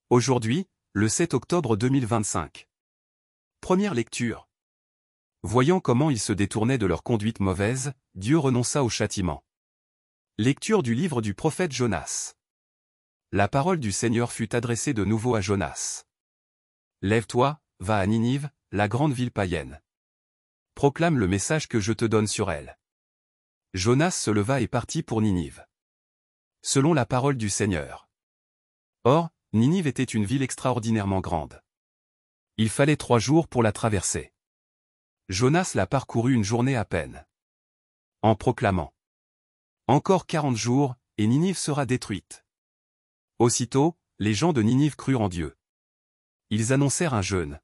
Aujourd'hui, le 7 octobre 2025. Première lecture. Voyant comment ils se détournaient de leur conduite mauvaise, Dieu renonça au châtiment. Lecture du livre du prophète Jonas. La parole du Seigneur fut adressée de nouveau à Jonas. Lève-toi, va à Ninive, la grande ville païenne. Proclame le message que je te donne sur elle. Jonas se leva et partit pour Ninive. Selon la parole du Seigneur. Or, Ninive était une ville extraordinairement grande. Il fallait 3 jours pour la traverser. Jonas la parcourut une journée à peine. En proclamant. Encore 40 jours, et Ninive sera détruite. Aussitôt, les gens de Ninive crurent en Dieu. Ils annoncèrent un jeûne.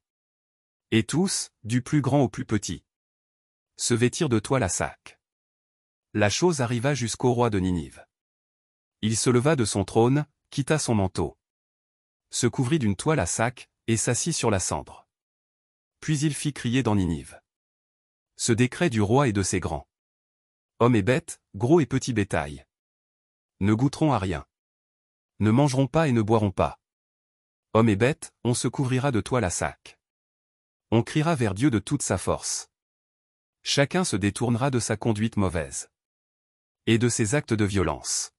Et tous, du plus grand au plus petit, se vêtirent de toile à sac. La chose arriva jusqu'au roi de Ninive. Il se leva de son trône, quitta son manteau, se couvrit d'une toile à sac, et s'assit sur la cendre. Puis il fit crier dans Ninive. Ce décret du roi et de ses grands hommes et bêtes, gros et petits bétail, ne goûteront à rien, ne mangeront pas et ne boiront pas. Hommes et bêtes, on se couvrira de toile à sac. On criera vers Dieu de toute sa force. Chacun se détournera de sa conduite mauvaise et de ses actes de violence.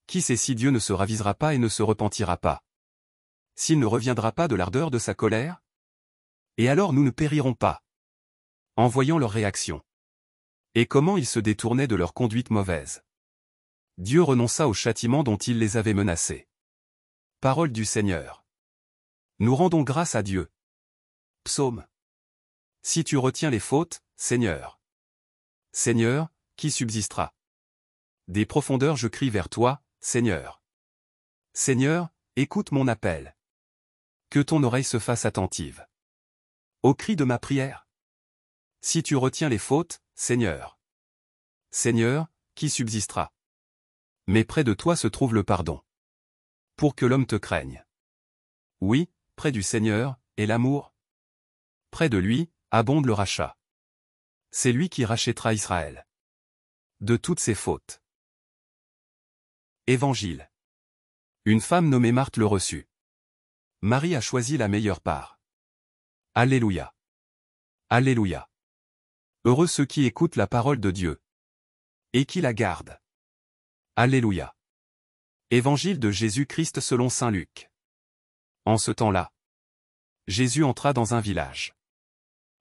Qui sait si Dieu ne se ravisera pas et ne se repentira pas? S'il ne reviendra pas de l'ardeur de sa colère? Et alors nous ne périrons pas. En voyant leur réaction. Et comment ils se détournaient de leur conduite mauvaise. Dieu renonça au châtiment dont il les avait menacés. Parole du Seigneur. Nous rendons grâce à Dieu. Psaume. Si tu retiens les fautes, Seigneur. Seigneur, qui subsistera? Des profondeurs je crie vers toi, Seigneur. Seigneur, écoute mon appel. Que ton oreille se fasse attentive au cri de ma prière. Si tu retiens les fautes, Seigneur. Seigneur, qui subsistera? Mais près de toi se trouve le pardon. Pour que l'homme te craigne. Oui, près du Seigneur, est l'amour. Près de lui, abonde le rachat. C'est lui qui rachètera Israël de toutes ses fautes. Évangile. Une femme nommée Marthe le reçut. Marie a choisi la meilleure part. Alléluia. Alléluia. Heureux ceux qui écoutent la parole de Dieu et qui la gardent. Alléluia. Évangile de Jésus-Christ selon saint Luc. En ce temps-là, Jésus entra dans un village.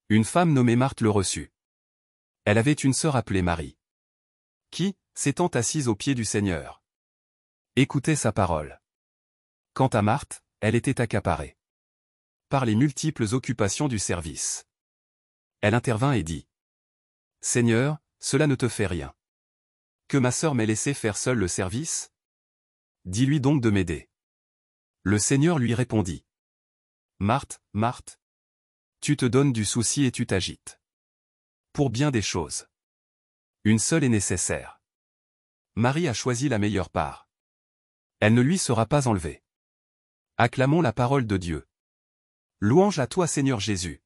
Une femme nommée Marthe le reçut. Elle avait une sœur appelée Marie, qui, s'étant assise aux pieds du Seigneur, écoutait sa parole. Quant à Marthe, elle était accaparée par les multiples occupations du service. Elle intervint et dit: Seigneur, cela ne te fait rien que ma sœur m'ait laissé faire seule le service? Dis-lui donc de m'aider. Le Seigneur lui répondit: Marthe, Marthe, tu te donnes du souci et tu t'agites pour bien des choses. Une seule est nécessaire. Marie a choisi la meilleure part. Elle ne lui sera pas enlevée. Acclamons la parole de Dieu. Louange à toi Seigneur Jésus.